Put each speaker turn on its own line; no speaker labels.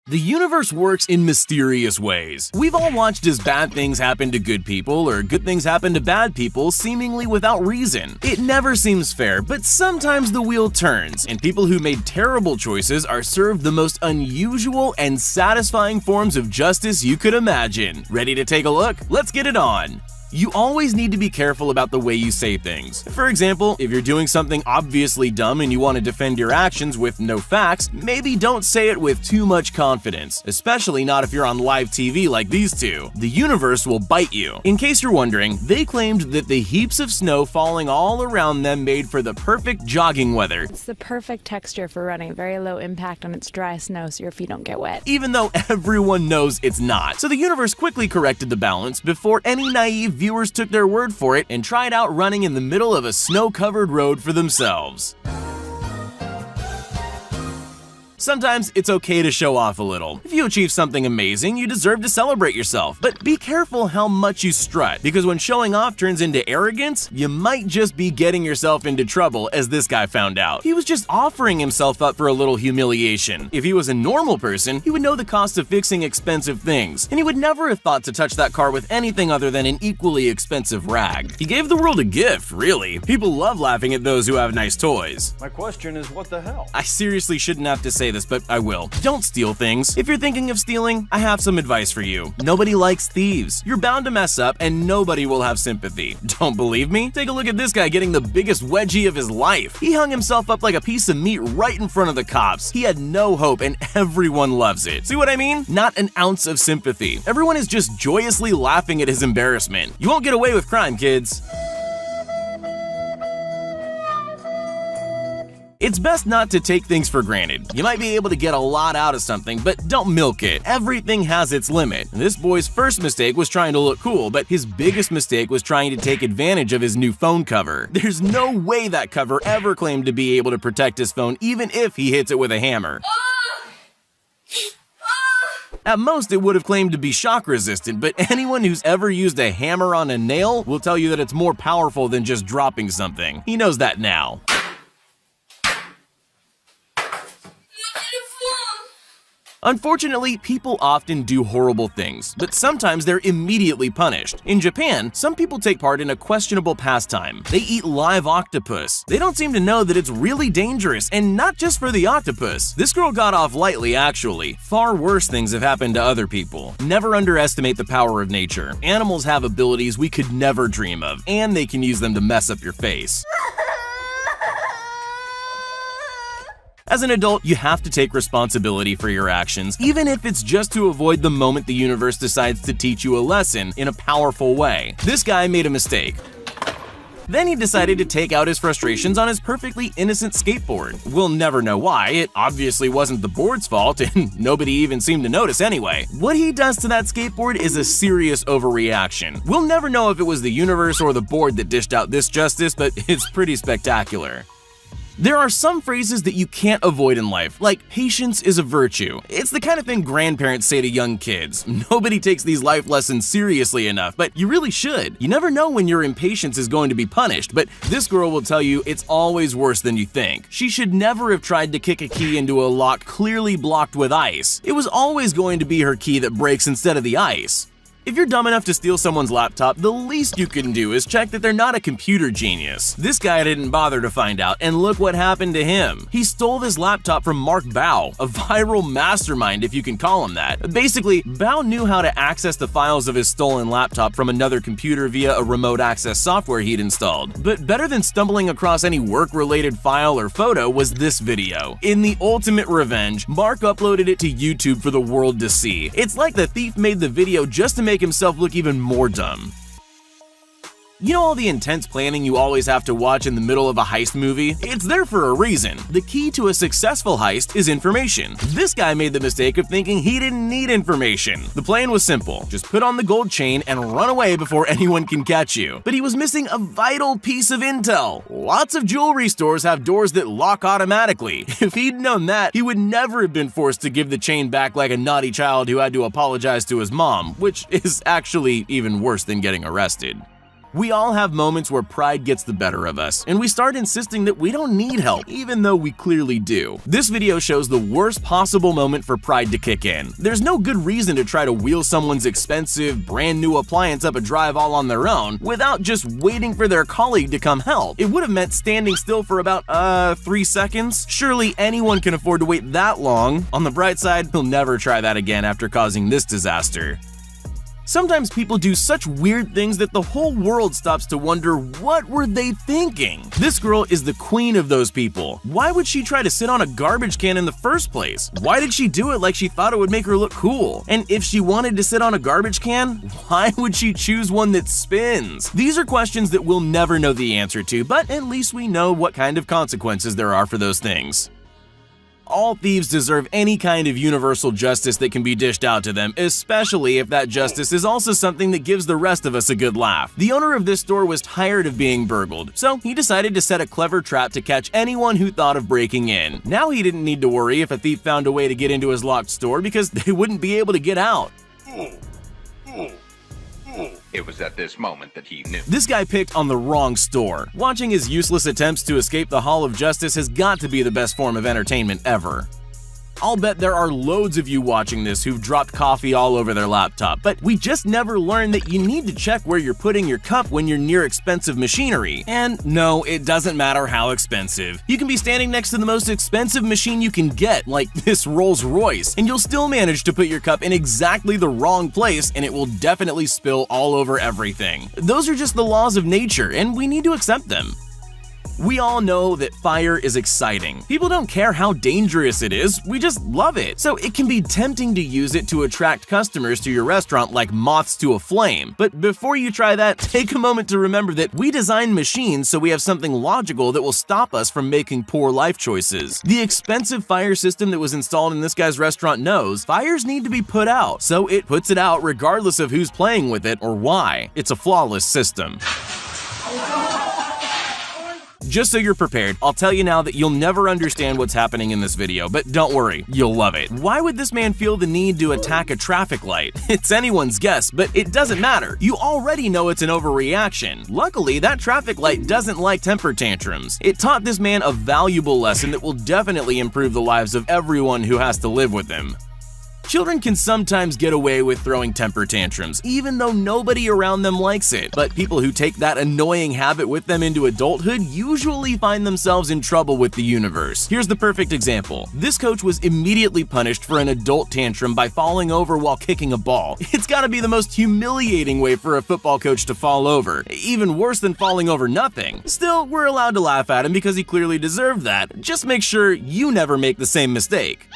The universe works in mysterious ways. We've all watched as bad things happen to good people or good things happen to bad people seemingly without reason. It never seems fair, but sometimes the wheel turns, and people who made terrible choices are served the most unusual and satisfying forms of justice you could imagine. Ready to take a look? Let's get it on! You always need to be careful about the way you say things. For example, if you're doing something obviously dumb and you want to defend your actions with no facts, maybe don't say it with too much confidence, especially not if you're on live TV like these two. The universe will bite you. In case you're wondering, they claimed that the heaps of snow falling all around them made for the perfect jogging weather.
It's the perfect texture for running, very low impact on its dry snow so your feet don't get wet.
Even though everyone knows it's not. So the universe quickly corrected the balance before any naive viewers took their word for it and tried out running in the middle of a snow-covered road for themselves. Sometimes it's okay to show off a little. If you achieve something amazing, you deserve to celebrate yourself. But be careful how much you strut, because when showing off turns into arrogance, you might just be getting yourself into trouble, as this guy found out. He was just offering himself up for a little humiliation. If he was a normal person, he would know the cost of fixing expensive things, and he would never have thought to touch that car with anything other than an equally expensive rag. He gave the world a gift, really. People love laughing at those who have nice toys.
My question is, what the hell?
I seriously shouldn't have to say this, but I will. Don't steal things. If you're thinking of stealing, I have some advice for you. Nobody likes thieves. You're bound to mess up, and nobody will have sympathy. Don't believe me? Take a look at this guy getting the biggest wedgie of his life. He hung himself up like a piece of meat right in front of the cops. He had no hope, and everyone loves it. See what I mean? Not an ounce of sympathy. Everyone is just joyously laughing at his embarrassment. You won't get away with crime, kids. It's best not to take things for granted. You might be able to get a lot out of something, but don't milk it. Everything has its limit. This boy's first mistake was trying to look cool, but his biggest mistake was trying to take advantage of his new phone cover. There's no way that cover ever claimed to be able to protect his phone, even if he hits it with a hammer. At most, it would have claimed to be shock resistant, but anyone who's ever used a hammer on a nail will tell you that it's more powerful than just dropping something. He knows that now. Unfortunately, people often do horrible things, but sometimes they're immediately punished. In Japan, some people take part in a questionable pastime. They eat live octopus. They don't seem to know that it's really dangerous, and not just for the octopus. This girl got off lightly, actually. Far worse things have happened to other people. Never underestimate the power of nature. Animals have abilities we could never dream of, and they can use them to mess up your face. As an adult, you have to take responsibility for your actions, even if it's just to avoid the moment the universe decides to teach you a lesson in a powerful way. This guy made a mistake. Then he decided to take out his frustrations on his perfectly innocent skateboard. We'll never know why. It obviously wasn't the board's fault, and nobody even seemed to notice anyway. What he does to that skateboard is a serious overreaction. We'll never know if it was the universe or the board that dished out this justice, but it's pretty spectacular. There are some phrases that you can't avoid in life, like patience is a virtue. It's the kind of thing grandparents say to young kids. Nobody takes these life lessons seriously enough, but you really should. You never know when your impatience is going to be punished, but this girl will tell you it's always worse than you think. She should never have tried to kick a key into a lock clearly blocked with ice. It was always going to be her key that breaks instead of the ice. If you're dumb enough to steal someone's laptop, the least you can do is check that they're not a computer genius. This guy didn't bother to find out, and look what happened to him. He stole this laptop from Mark Bao, a viral mastermind if you can call him that. Basically, Bao knew how to access the files of his stolen laptop from another computer via a remote access software he'd installed. But better than stumbling across any work-related file or photo was this video. In the ultimate revenge, Mark uploaded it to YouTube for the world to see. It's like the thief made the video just to make himself look even more dumb. You know all the intense planning you always have to watch in the middle of a heist movie? It's there for a reason. The key to a successful heist is information. This guy made the mistake of thinking he didn't need information. The plan was simple. Just put on the gold chain and run away before anyone can catch you. But he was missing a vital piece of intel. Lots of jewelry stores have doors that lock automatically. If he'd known that, he would never have been forced to give the chain back like a naughty child who had to apologize to his mom, which is actually even worse than getting arrested. We all have moments where pride gets the better of us, and we start insisting that we don't need help, even though we clearly do. This video shows the worst possible moment for pride to kick in. There's no good reason to try to wheel someone's expensive, brand new appliance up a drive all on their own without just waiting for their colleague to come help. It would have meant standing still for about, 3 seconds. Surely anyone can afford to wait that long. On the bright side, he'll never try that again after causing this disaster. Sometimes people do such weird things that the whole world stops to wonder, what were they thinking? This girl is the queen of those people. Why would she try to sit on a garbage can in the first place? Why did she do it like she thought it would make her look cool? And if she wanted to sit on a garbage can, why would she choose one that spins? These are questions that we'll never know the answer to, but at least we know what kind of consequences there are for those things. All thieves deserve any kind of universal justice that can be dished out to them, especially if that justice is also something that gives the rest of us a good laugh. The owner of this store was tired of being burgled, so he decided to set a clever trap to catch anyone who thought of breaking in. Now he didn't need to worry if a thief found a way to get into his locked store because they wouldn't be able to get out.
It was at this moment that he knew.
This guy picked on the wrong store. Watching his useless attempts to escape the Hall of Justice has got to be the best form of entertainment ever. I'll bet there are loads of you watching this who've dropped coffee all over their laptop, but we just never learned that you need to check where you're putting your cup when you're near expensive machinery. And no, it doesn't matter how expensive. You can be standing next to the most expensive machine you can get, like this Rolls Royce, and you'll still manage to put your cup in exactly the wrong place and it will definitely spill all over everything. Those are just the laws of nature, and we need to accept them. We all know that fire is exciting. People don't care how dangerous it is, we just love it. So it can be tempting to use it to attract customers to your restaurant like moths to a flame. But before you try that, take a moment to remember that we design machines so we have something logical that will stop us from making poor life choices. The expensive fire system that was installed in this guy's restaurant knows fires need to be put out, so it puts it out regardless of who's playing with it or why. It's a flawless system. Just so you're prepared, I'll tell you now that you'll never understand what's happening in this video, but don't worry, you'll love it. Why would this man feel the need to attack a traffic light? It's anyone's guess, but it doesn't matter. You already know it's an overreaction. Luckily, that traffic light doesn't like temper tantrums. It taught this man a valuable lesson that will definitely improve the lives of everyone who has to live with him. Children can sometimes get away with throwing temper tantrums, even though nobody around them likes it. But people who take that annoying habit with them into adulthood usually find themselves in trouble with the universe. Here's the perfect example. This coach was immediately punished for an adult tantrum by falling over while kicking a ball. It's gotta be the most humiliating way for a football coach to fall over. Even worse than falling over nothing. Still, we're allowed to laugh at him because he clearly deserved that. Just make sure you never make the same mistake.